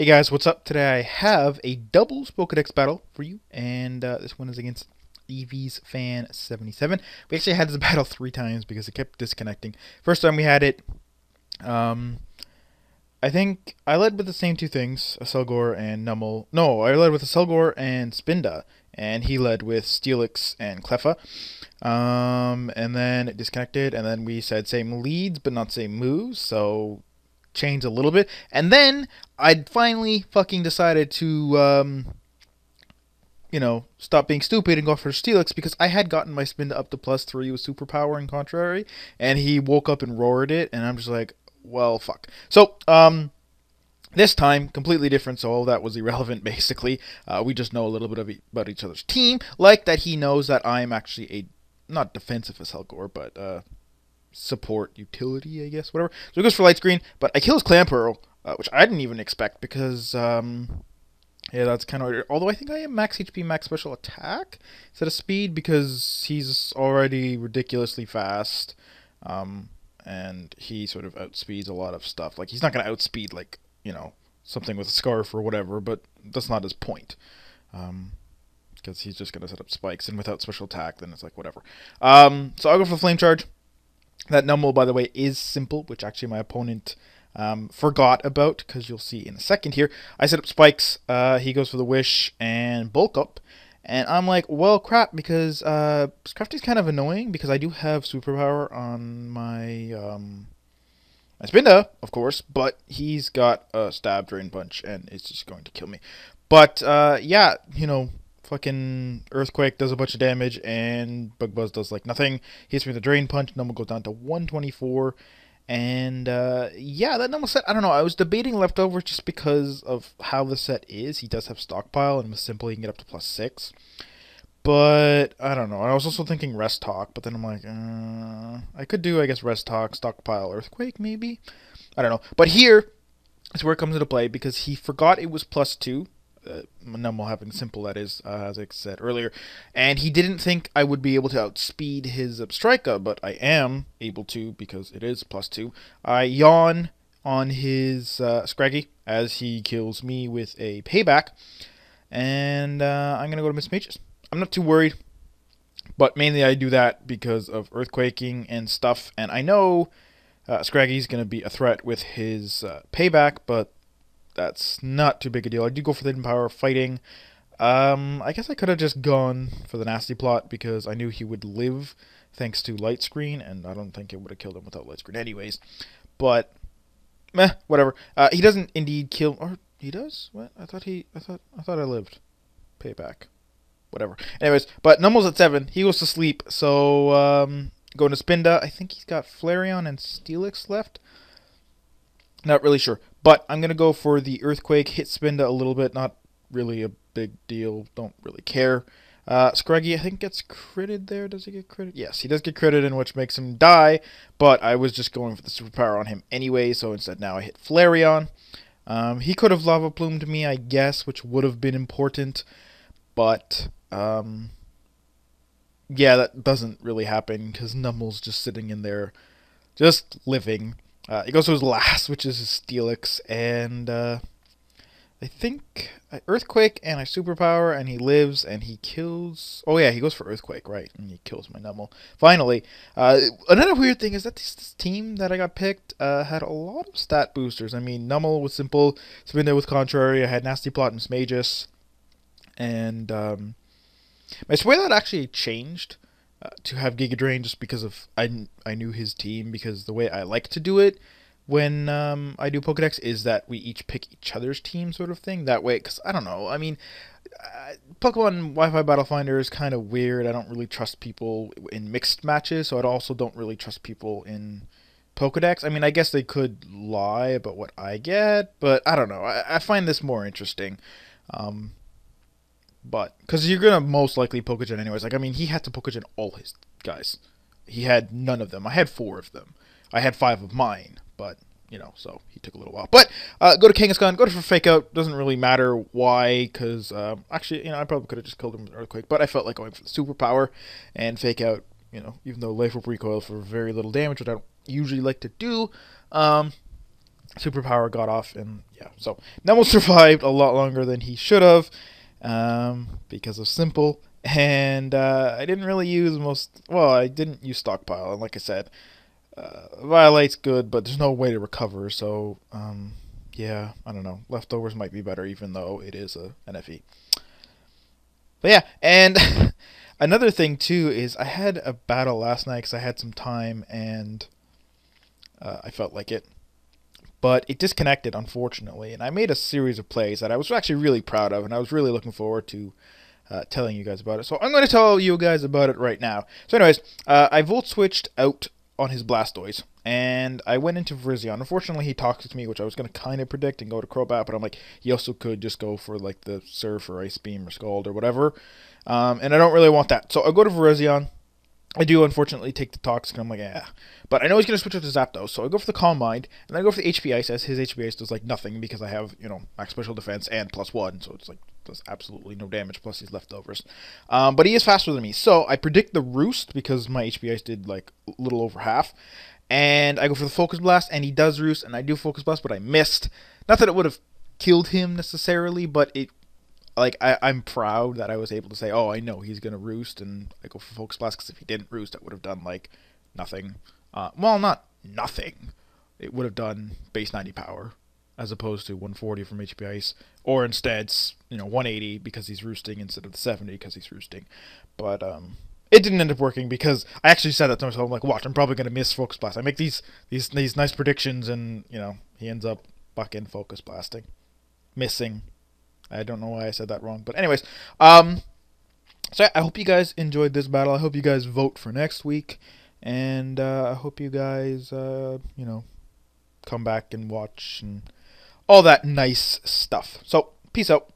Hey guys, what's up? Today I have a doubles Pokedex battle for you, and this one is against Eevee's Fan 77. We actually had this battle 3 times because it kept disconnecting. First time we had it, um, I think I led with the same 2 things, a Selgor and Numel. No, I led with a Selgor and Spinda, and he led with Steelix and Cleffa. And then it disconnected, and then we said same leads but not same moves, so changed a little bit, and then I finally fucking decided to, stop being stupid and go for Steelix because I had gotten my Spinda up to +3 with Superpower and Contrary, and he woke up and roared it, and I'm just like, well, fuck. So, this time, completely different, so all that was irrelevant, basically. We just know a little bit about each other's team, like that he knows that I'm actually a, not defensive as Helgor, but, support utility, I guess, whatever. So he goes for Light Screen, but I kill his Clamperl, which I didn't even expect because, yeah, that's kind of weird. Although I think I am max HP, max special attack instead of speed because he's already ridiculously fast, and he sort of outspeeds a lot of stuff. Like, he's not going to outspeed, like, something with a Scarf or whatever, but that's not his point. Because he's just going to set up spikes, and without special attack, then it's like, whatever. So I'll go for the Flame Charge. That Numel, by the way, is simple, which actually my opponent forgot about, because you'll see in a second here. I set up spikes, he goes for the Wish and Bulk Up, and I'm like, well, crap, because Scrafty's kind of annoying, because I do have Superpower on my Spinda, of course, but he's got a Stab, Drain Punch, and it's just going to kill me. But, yeah, fucking Earthquake does a bunch of damage, and Bug Buzz does like nothing. He hits me with a Drain Punch. Numel goes down to 124. And yeah, that Numel set, I don't know. I was debating Leftover just because of how the set is. He does have Stockpile, and with Simple, he can get up to +6. But I don't know. I was also thinking Rest Talk, but then I'm like, I could do, I guess, Rest Talk, Stockpile, Earthquake, maybe? I don't know. But here is where it comes into play because he forgot it was +2. Numel having Simple, that is, as I said earlier, and he didn't think I would be able to outspeed his Strika, but I am able to because it is +2. I yawn on his Scraggy as he kills me with a Payback, and I'm gonna go to Miss Mages. I'm not too worried, but mainly I do that because of Earthquaking and stuff, and I know Scraggy's gonna be a threat with his Payback, but that's not too big a deal. I do go for the Hidden Power Fighting. I guess I could have just gone for the Nasty Plot because I knew he would live thanks to Light Screen, and I don't think it would have killed him without Light Screen anyways. But meh, whatever. He doesn't indeed kill, or he does? What? I thought I lived. Payback. Whatever. Anyways, but Numel's at 7. He goes to sleep, so going to Spinda. I think he's got Flareon and Steelix left. Not really sure. But I'm going to go for the Earthquake, hit Spinda a little bit, not really a big deal, don't really care. Scraggy, I think, gets critted there. Does he get critted? Yes, he does get critted, in which makes him die, but I was just going for the Superpower on him anyway, so instead now I hit Flareon. He could have Lava Plumed me, I guess, which would have been important, but, yeah, that doesn't really happen, because Numel's just sitting in there, just living. He goes to his last, which is his Steelix, and I think I Earthquake and I Superpower, and he lives, and he kills... Oh yeah, he goes for Earthquake, right, and he kills my Numel. Finally, another weird thing is that this team that I got picked had a lot of stat boosters. I mean, Numel was Simple, Spinda with Contrary, I had Nasty Plot and Smagus, and I swear that actually changed. To have Giga Drain just because of I knew his team, because the way I like to do it when I do Pokedex is that we each pick each other's team sort of thing. That way, because I don't know, I mean, Pokemon Wi-Fi Battle Finder is kind of weird. I don't really trust people in mixed matches, so I also don't really trust people in Pokedex. I mean, I guess they could lie about what I get, but I don't know. I find this more interesting. But, because you're going to most likely Pokegen anyways. Like, I mean, he had to Pokegen all his guys. He had none of them. I had 4 of them. I had 5 of mine, but, so he took a little while. But, go to Kangaskhan, go for Fake Out. Doesn't really matter why, because, actually, I probably could have just killed him with an Earthquake, but I felt like going for the Superpower and Fake Out, even though Life Orb recoil for very little damage, which I don't usually like to do. superpower got off, and yeah, so Numel survived a lot longer than he should have, because of simple. And I didn't really use I didn't use stockpile, and like I said, Violate's good, but there's no way to recover, so yeah, I don't know. Leftovers might be better, even though it is a NFE. But yeah, and another thing too is I had a battle last night because I had some time and I felt like it. But it disconnected, unfortunately, and I made a series of plays that I was actually really proud of, and I was really looking forward to telling you guys about it. So I'm going to tell you guys about it right now. So anyways, I volt switched out on his Blastoise, and I went into Virizion. Unfortunately, he Toxic me, which I was going to kind of predict and go to Crobat, but I'm like, he also could just go for like the Surf or Ice Beam or Scald or whatever, and I don't really want that. So I go to Virizion. I do unfortunately take the Toxic, and I'm like, yeah. But I know he's going to switch out to Zapdos, so I go for the Calm Mind, and then I go for the HP Ice, as his HP Ice does like nothing, because I have, max special defense and +1, so it's like, does absolutely no damage, plus these leftovers. But he is faster than me, so I predict the Roost, because my HP Ice did like a little over half, and I go for the Focus Blast, and he does Roost, and I do Focus Blast, but I missed. Not that it would have killed him necessarily, but it, like, I'm proud that I was able to say, oh, I know he's going to Roost, and I go for Focus Blast, because if he didn't Roost, I would have done, like, nothing. Well, not nothing. It would have done base 90 power, as opposed to 140 from HP Ice, or instead, 180 because he's Roosting instead of the 70 because he's Roosting. But, it didn't end up working because I actually said that to myself. I'm like, watch, I'm probably going to miss Focus Blast. I make these nice predictions, and, he ends up fucking Focus Blasting. Missing. I don't know why I said that wrong. But anyways, so I hope you guys enjoyed this battle. I hope you guys vote for next week. And I hope you guys, come back and watch and all that nice stuff. So, peace out.